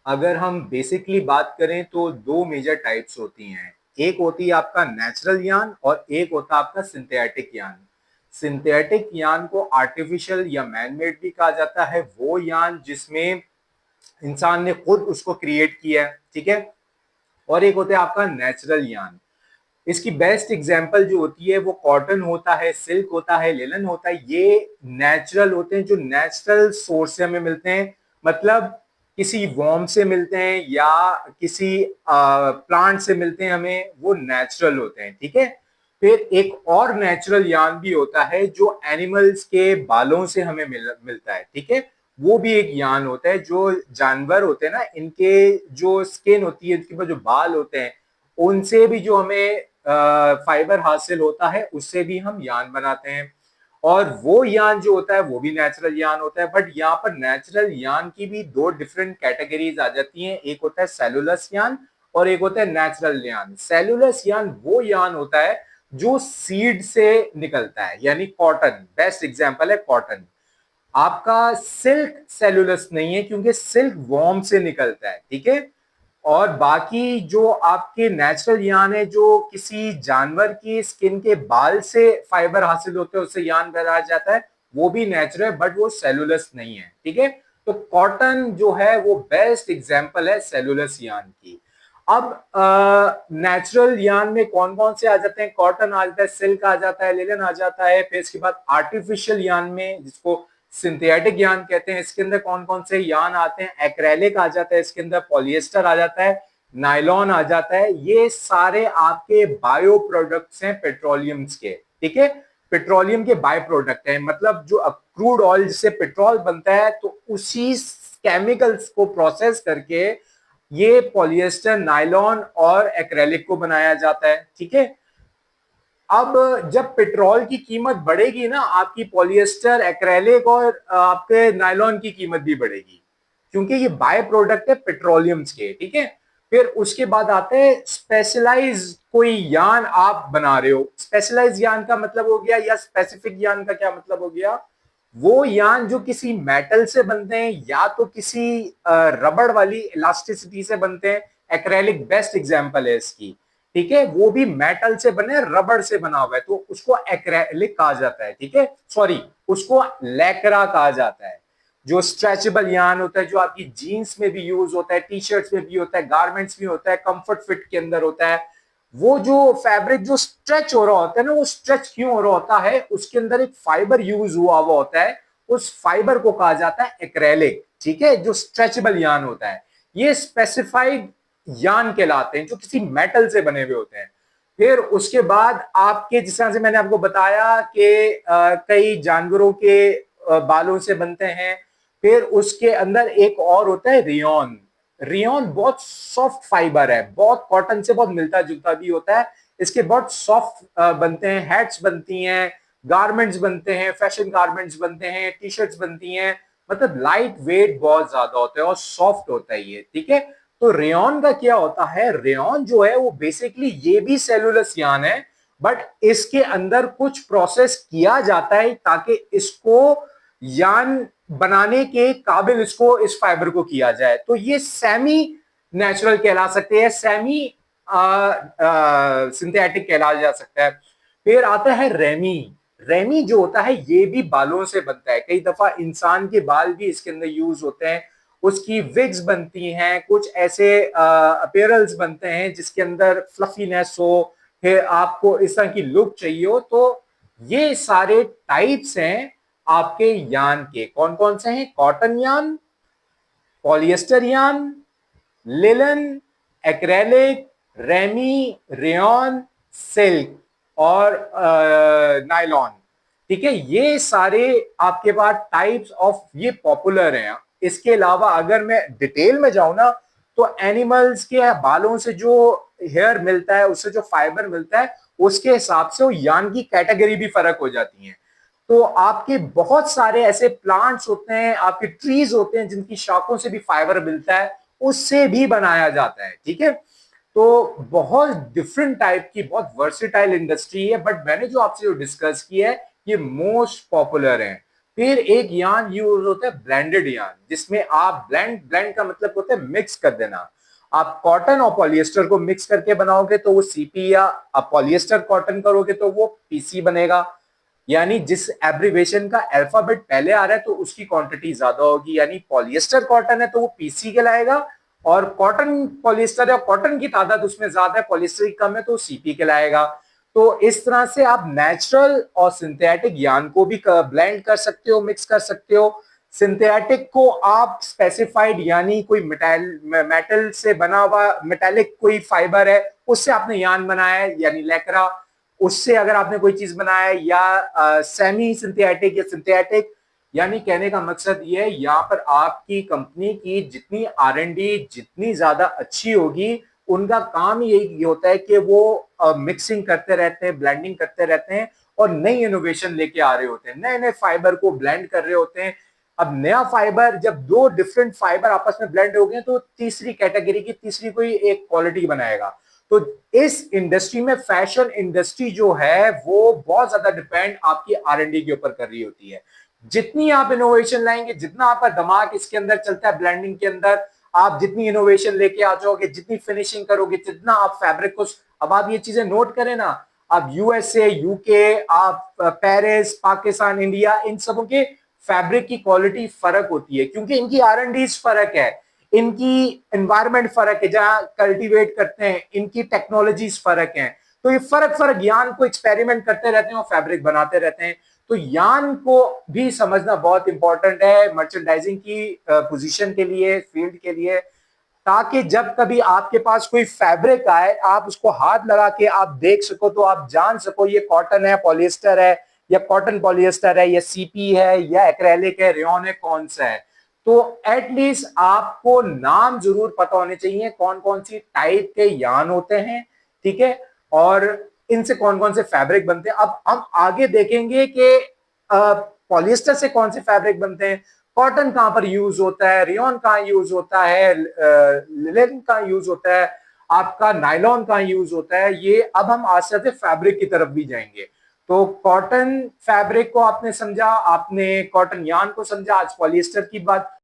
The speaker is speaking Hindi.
अगर हम बेसिकली बात करें तो दो मेजर टाइप्स होती हैं। एक होती है आपका नेचुरल यान और एक होता है आपका सिंथेटिक यान। सिंथेटिक यान को आर्टिफिशियल या मैनमेड भी कहा जाता है, वो यान जिसमें इंसान ने खुद उसको क्रिएट किया है, ठीक है। और एक होता है आपका नेचुरल यान। इसकी बेस्ट एग्जांपल जो होती है वो कॉटन होता है, सिल्क होता है, लिनन होता है। ये नेचुरल होते हैं, जो नेचुरल सोर्स से हमें मिलते हैं, मतलब किसी वॉर्म से मिलते हैं या किसी प्लांट से मिलते हैं, हमें वो नेचुरल होते हैं, ठीक है। फिर एक और नेचुरल यान भी होता है जो एनिमल्स के बालों से हमें मिलता है, ठीक है। वो भी एक यान होता है। जो जानवर होते हैं ना, इनके जो स्किन होती है, इनके ऊपर जो बाल होते हैं, उनसे भी जो हमें फाइबर हासिल होता है, उससे भी हम यान बनाते हैं। और वो यान जो होता है वो भी नेचुरल यान होता है। बट यहाँ पर नेचुरल यान की भी दो डिफरेंट कैटेगरीज आ जाती हैं। एक होता है सेलुलस यान और एक होता है नेचुरल यान। सेलुलस यान वो यान होता है जो सीड से निकलता है, यानी कॉटन बेस्ट एग्जांपल है कॉटन। आपका सिल्क सेलुलस नहीं है, क्योंकि सिल्क वॉर्म से निकलता है, ठीक है। और बाकी जो आपके नेचुरल यान है, जो किसी जानवर की स्किन के बाल से फाइबर हासिल होते हैं, उससे यान बनाया जाता है, वो भी नेचुरल है, बट वो सेलुलस नहीं है, ठीक है। तो कॉटन जो है वो बेस्ट एग्जांपल है सेलुलस यान की। अब नेचुरल यान में कौन कौन से आ जाते हैं? कॉटन आ जाता है, सिल्क आ जाता है, लिनन आ जाता है। फिर इसके बाद आर्टिफिशियल यान में, जिसको सिंथेटिक यान कहते हैं, इसके अंदर कौन कौन से यान आते हैं? एक्रेलिक आ जाता है, इसके अंदर पॉलिएस्टर आ जाता है, नायलॉन आ जाता है। ये सारे आपके बायो प्रोडक्ट्स हैं पेट्रोलियम्स के, ठीक है। पेट्रोलियम के बाय प्रोडक्ट हैं, मतलब जो क्रूड ऑयल जिससे पेट्रोल बनता है, तो उसी केमिकल्स को प्रोसेस करके ये पॉलिएस्टर, नायलॉन और एक्रेलिक को बनाया जाता है, ठीक है। अब जब पेट्रोल की कीमत बढ़ेगी ना, आपकी पॉलिएस्टर, एक्रेलिक और आपके नायलॉन की कीमत भी बढ़ेगी, क्योंकि ये बाय प्रोडक्ट है पेट्रोलियम्स के, ठीक है। फिर उसके बाद आते हैं स्पेशलाइज कोई यान आप बना रहे हो। स्पेशलाइज यान का मतलब हो गया, या स्पेसिफिक यान का क्या मतलब हो गया? वो यान जो किसी मेटल से बनते हैं या तो किसी रबड़ वाली इलास्टिसिटी से बनते हैं। एक्रेलिक बेस्ट एग्जांपल है इसकी, ठीक है। वो भी मेटल से बने, रबड़ से बना हुआ है, तो उसको एक्रेलिक कहा जाता है, ठीक है। सॉरी, उसको लैक्रा कहा जाता है। जो स्ट्रेचेबल यान होता है, जो आपकी जीन्स में भी यूज होता है, टी शर्ट्स में भी होता है, गारमेंट्स में होता है, कंफर्ट फिट के अंदर होता है। वो जो फैब्रिक जो स्ट्रेच हो रहा होता है ना, वो स्ट्रेच क्यों हो रहा होता है? उसके अंदर एक फाइबर यूज हुआ हुआ होता है, उस फाइबर को कहा जाता है एक्रेलिक, ठीक है, जो स्ट्रेचेबल यान होता है। ये स्पेसिफाइड यान कहलाते हैं, जो किसी मेटल से बने हुए होते हैं। फिर उसके बाद आपके, जिस तरह से मैंने आपको बताया कि कई जानवरों के बालों से बनते हैं। फिर उसके अंदर एक और होता है रियोन। रियोन बहुत सॉफ्ट फाइबर है, बहुत कॉटन से बहुत मिलता जुलता भी होता है। इसके बहुत सॉफ्ट बनते हैं, हैट्स बनती हैं, गारमेंट्स बनते हैं, फैशन गारमेंट्स बनते हैं, टी शर्ट्स बनती हैं। मतलब लाइट वेट बहुत ज्यादा होता है और सॉफ्ट होता है ये, ठीक है। तो रेयन का क्या होता है? रेयन जो है वो बेसिकली ये भी सेलुलस यान है, बट इसके अंदर कुछ प्रोसेस किया जाता है ताकि इसको यान बनाने के काबिल, इसको, इस फाइबर को किया जाए। तो ये सेमी नेचुरल कहला सकते हैं, सेमी सिंथेटिक कहला जा सकता है। फिर आता है रेमी। रेमी जो होता है ये भी बालों से बनता है। कई दफा इंसान के बाल भी इसके अंदर यूज होते हैं। उसकी विग्स बनती हैं, कुछ ऐसे अपीयरल्स बनते हैं जिसके अंदर फ्लफीनेस हो, फिर आपको इस तरह की लुक चाहिए हो। तो ये सारे टाइप्स हैं आपके यान के। कौन कौन से हैं? Cotton yarn, polyester yarn, linen, acrylic, ramie, rayon, silk और नायलॉन, ठीक है। ये सारे आपके पास टाइप्स ऑफ ये पॉपुलर हैं। इसके अलावा अगर मैं डिटेल में जाऊं ना, तो एनिमल्स के बालों से जो हेयर मिलता है, उससे जो फाइबर मिलता है, उसके हिसाब से वो यान की कैटेगरी भी फर्क हो जाती है। तो आपके बहुत सारे ऐसे प्लांट्स होते हैं, आपके ट्रीज होते हैं, जिनकी शाखों से भी फाइबर मिलता है, उससे भी बनाया जाता है, ठीक है। तो बहुत डिफरेंट टाइप की, बहुत वर्सेटाइल इंडस्ट्री है। बट मैंने जो आपसे जो डिस्कस किया है, ये मोस्ट पॉपुलर है। फिर एक यान यूज होता है ब्लेंडेड यान, जिसमें आप ब्लेंड ब्लेंड का मतलब होता है मिक्स कर देना। आप कॉटन और पॉलिएस्टर को मिक्स करके बनाओगे तो वो सीपी, या आप पॉलिएस्टर कॉटन करोगे तो वो पीसी बनेगा। यानी जिस एब्रिवेशन का अल्फाबेट पहले आ रहा है तो उसकी क्वांटिटी ज्यादा होगी, यानी पॉलिएस्टर कॉटन है तो वो पीसी कहलाएगा, और कॉटन पॉलिएस्टर है, कॉटन की तादाद उसमें ज्यादा है, पॉलिएस्टर की कम है तो सीपी कहलाएगा। तो इस तरह से आप नेचुरल और सिंथेटिक यान को भी ब्लेंड कर सकते हो, मिक्स कर सकते हो। सिंथेटिक को आप स्पेसिफाइड, यानी कोई मेटल से बना हुआ मेटेलिक कोई फाइबर है उससे आपने यान बनाया है, यानी लेकरा, उससे अगर आपने कोई चीज बनाया है, या सेमी सिंथेटिक या सिंथेटिक। यानी कहने का मकसद ये है, यहाँ पर आपकी कंपनी की जितनी आर&डी जितनी ज्यादा अच्छी होगी, उनका काम यही होता है कि वो मिक्सिंग करते रहते हैं, ब्लेंडिंग करते रहते हैं, और नई इनोवेशन लेके आ रहे होते हैं, नए नए फाइबर को ब्लेंड कर रहे होते हैं। अब नया फाइबर, जब दो डिफरेंट फाइबर आपस में ब्लेंड हो गए तो तीसरी कैटेगरी की तीसरी कोई एक क्वालिटी बनाएगा। तो इस इंडस्ट्री में, फैशन इंडस्ट्री जो है वो बहुत ज्यादा डिपेंड आपकी आर&डी के ऊपर कर रही होती है। जितनी आप इनोवेशन लाएंगे, जितना आपका दिमाग इसके अंदर चलता है ब्लेंडिंग के अंदर, आप जितनी इनोवेशन लेके आ जाओगे, जितनी फिनिशिंग करोगे, जितना आप फैब्रिक को, अब आप ये चीजें नोट करें ना, आप यूएसए, यूके, आप पेरिस, पाकिस्तान, इंडिया, इन सबों के फैब्रिक की क्वालिटी फर्क होती है, क्योंकि इनकी आर&डी फर्क है, इनकी एनवायरमेंट फर्क है जहां कल्टीवेट करते हैं, इनकी टेक्नोलॉजीज फर्क है। तो ये फर्क फर्क यान को एक्सपेरिमेंट करते रहते हैं और फैब्रिक बनाते रहते हैं। तो यान को भी समझना बहुत इंपॉर्टेंट है मर्चेंडाइजिंग की पोजीशन के लिए, फील्ड के लिए, ताकि जब कभी आपके पास कोई फैब्रिक आए, आप उसको हाथ लगा के आप देख सको, तो आप जान सको ये कॉटन है, पॉलिएस्टर है, या कॉटन पॉलिएस्टर है, या सीपी है, या एक्रेलिक है, रेयन है, कौन सा है। तो एटलीस्ट आपको नाम जरूर पता होने चाहिए कौन कौन सी टाइप के यान होते हैं, ठीक है, और इनसे कौन कौन से फैब्रिक बनते हैं। अब हम आगे देखेंगे कि पॉलिएस्टर से कौन से फैब्रिक बनते हैं, कॉटन कहां पर यूज होता है, रेयन कहां यूज होता है, लिनन कहां यूज होता है, आपका नायलॉन कहां यूज होता है। ये अब हम आस्ते आस्ते फैब्रिक की तरफ भी जाएंगे। तो कॉटन फैब्रिक को आपने समझा, आपने कॉटन यान को समझा, आज पॉलिएस्टर की बात